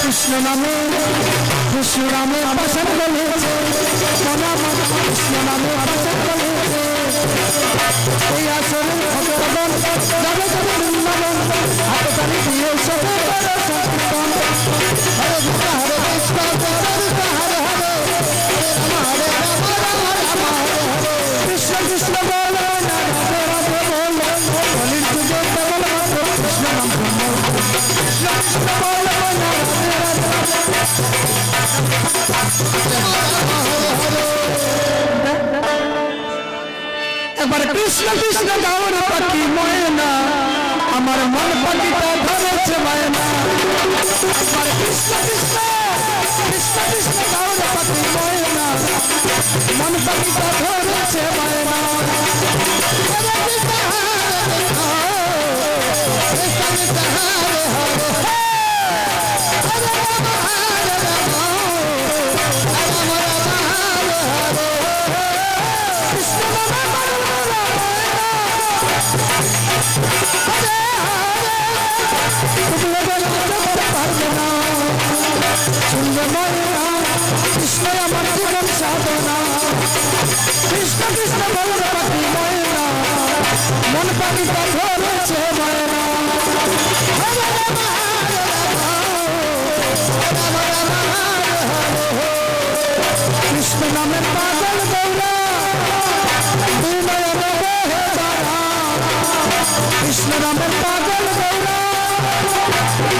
কৃষ্ণ নামে কৃষ্ণ নামে আবাসন বলেছে, কৃষ্ণ নামে আবাসন বলেছে। এই আসলে ভগবান যাবে যাবে বৃন্দাবন, হাতে তালি দিয়ে সবে সংকীর্তন। হরে কৃষ্ণ হরে কৃষ্ণ কৃষ্ণ হরে হরে, হরে রাম রাম রাম হরে হরে। কৃষ্ণ কৃষ্ণ বল রাধে রাধে বল, বলির তুজে কেবল মাত্র কৃষ্ণ নাম ব্রহ্ম। কৃষ্ণ কৃষ্ণ বল রাধে এবার কৃষ্ণ কৃষ্ণ গাওয়ার পাখি ময়না, আমার মন পাখিটা ধরেছে ময়না। এবার কৃষ্ণ কৃষ্ণ কৃষ্ণ কৃষ্ণ গাওয়ার পাখি ময়না, মন পাখিটা ধরেছে ময়না। কৃষ্ণ আমার জীবন সাধনা, কৃষ্ণ কৃষ্ণ বল পাখি ময়না, মন পাখিটা ধরেছে ময়না। কৃষ্ণ নামের পাগল গৌরা, দুই নয়নে বহে ধারা। কৃষ্ণ নামের পাগল গৌরা,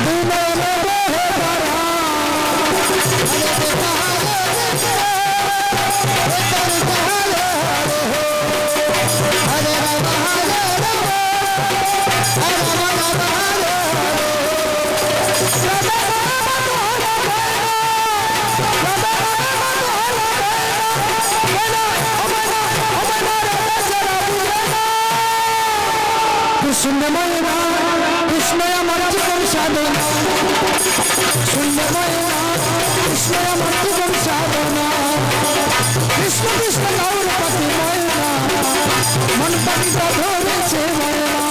দুই নয়নে বহে ধারা। কৃষ্ণ ময়না কৃষ্ণ আমার জীবন সাধনা, শূন্য ময়না কৃষ্ণ আমার জীবন সাধনা। কৃষ্ণ কৃষ্ণ গৌর পাখি ময়না, মন পাখিটা ধরেছে ময়না।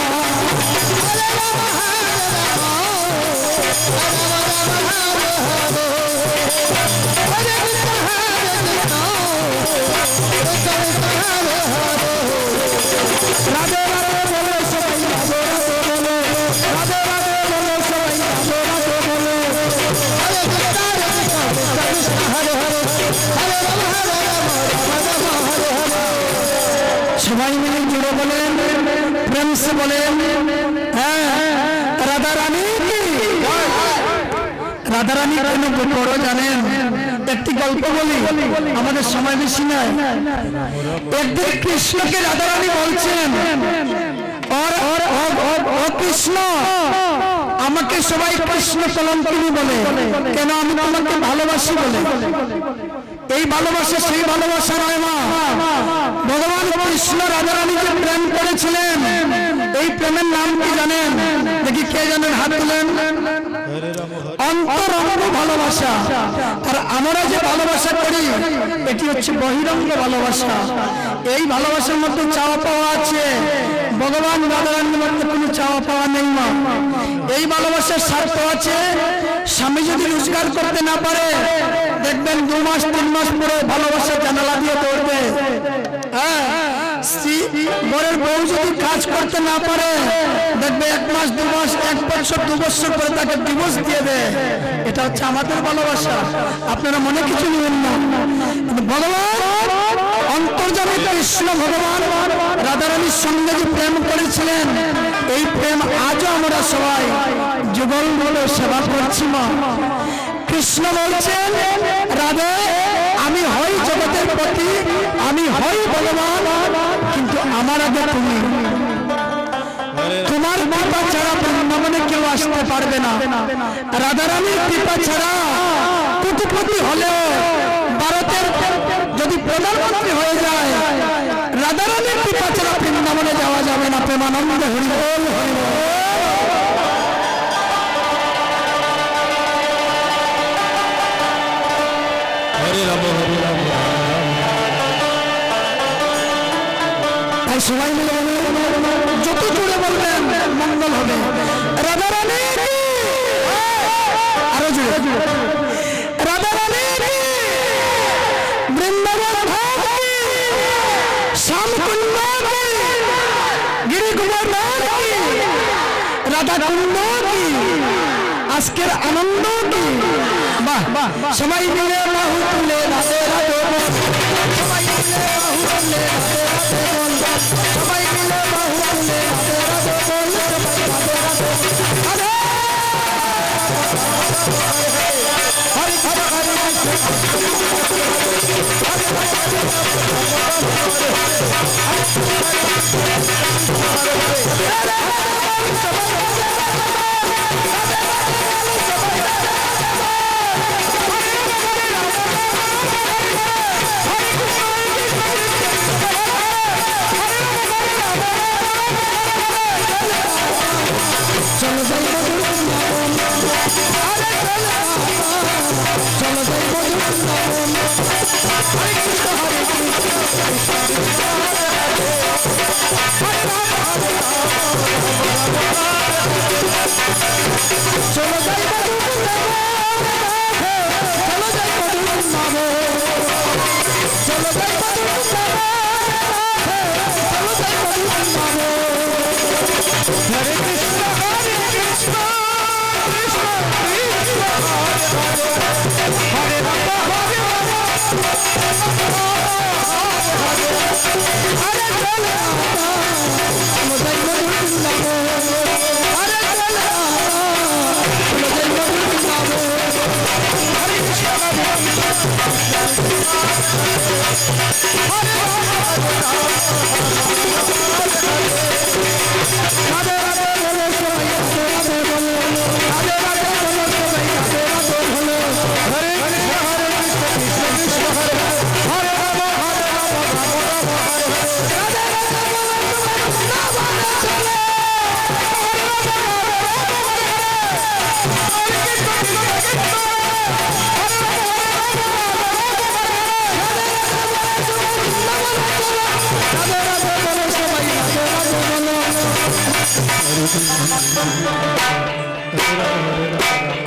রাধে রাধে বলে সবাই রাধে রাধে বলে, রাধে রাধে বলে সবাই রাধে রাধে বলে। হরে কৃষ্ণ হরে কৃষ্ণ কৃষ্ণ হরে হরে, হরে রাম হরে রাম রাম রাম হরে হরে। সবাই মিলে জুড়ে বলেন, প্রেম সে বলেন, হ্যাঁ রাধা রানী কি। রাধা রানী কেন বড় জানেন? একটি গল্প বলি, আমাদের সময় বেশি নাই। একদিন কৃষ্ণকে রাধা রানী বলছেন, ও কৃষ্ণ, আমাকে সবাই কৃষ্ণ কলঙ্কিনী বলে, কেন? আমি তোমাকে ভালোবাসি বলে। এই ভালোবাসা সেই ভালোবাসা নয় মা। ভগবান কৃষ্ণ রাধা রানীকে প্রেম করেছিলেন, এই প্রেমের নাম কি জানেন? দেখি কে জানেন, হাত তুলেন। অন্তরঙ্গ ভালোবাসা। আর আমরা যে ভালোবাসা করি এটি হচ্ছে বহিরঙ্গ ভালোবাসা। এই ভালোবাসার মধ্যে চাওয়া পাওয়া আছে, ভগবান রাধা রানীর মধ্যে কোনো চাওয়া পাওয়া নেই মা। এই ভালোবাসার স্বার্থ আছে, স্বামী যদি রোজগার করতে না পারে দেখবেন 2 মাস 3 মাস পরে ভালোবাসা জানালা দিয়ে দৌড়বে। হ্যাঁ, ঘরের বউ যদি কাজ করতে না পারে দেখবে 1 মাস 2 মাস 1 বছর 2 বছর পরে তাকে ডিভোর্স দিয়ে দেয়। এটা হচ্ছে আমাদের ভালোবাসা। আপনারা মনে কিছু নেবেন না। ভগবান অন্তর্যামী কৃষ্ণ ভগবান রাধা রানীর সঙ্গে যে প্রেম করেছিলেন, এই প্রেম আজও আমরা সবাই যুগল বলে সেবা করছি মা। কৃষ্ণ বলছেন, রাধে আমি হই জগতের পতি, আমি হই ভগবান, কিন্তু আমার আগে তুমি। তোমার কৃপা ছাড়া বৃন্দাবনে কেউ আসতে পারবে না। রাধা রানীর কৃপা ছাড়া কোটিপতি হলেও ভারতের যদি প্রধানমন্ত্রী হয়ে যায়, রাধা রানীর কৃপা ছাড়া বৃন্দাবনে যাওয়া যাবে না। প্রেমানন্দ হরি বল হরি বল। তাই সবাই মিলে যত জোরে বলবেন মঙ্গল হবে। রাধা রানী আরো জোরে, রাধা রানী বৃন্দাবন শ্যামকুণ্ড গিরিকুমার রাধা কুণ্ড কি আজকের আনন্দ কি। বাহ বাহ, সবাই মিলে বাহু তুলে রাধে রাধে বল, সবাই মিলে বাহু তুলে রাধে রাধে বল, সবাই মিলে বাহু তুলে রাধে রাধে বল, সবাই রাধে রাধে হরে হরে হরে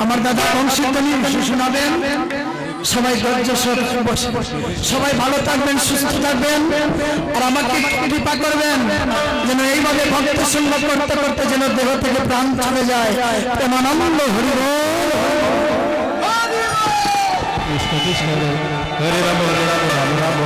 আমার দাদা বংশীধ্বনি শোনাবেন। সবাই ধৈর্য সহকারে বসে, সবাই ভালো থাকবেন, সুস্থ থাকবেন, আর আমাকে কৃপা করবেন যেন এইভাবে ভক্তের সঙ্গ করতে করতে যেন দেহ থেকে প্রাণ চলে যায়। প্রেমানন্দ হরি বল। কৃষ্ণ কৃষ্ণ হরে রাম হরে রাম রাম রাম।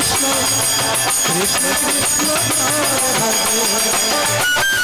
কৃষ্ণ কৃষ্ণ কৃষ্ণ রাধে রাধে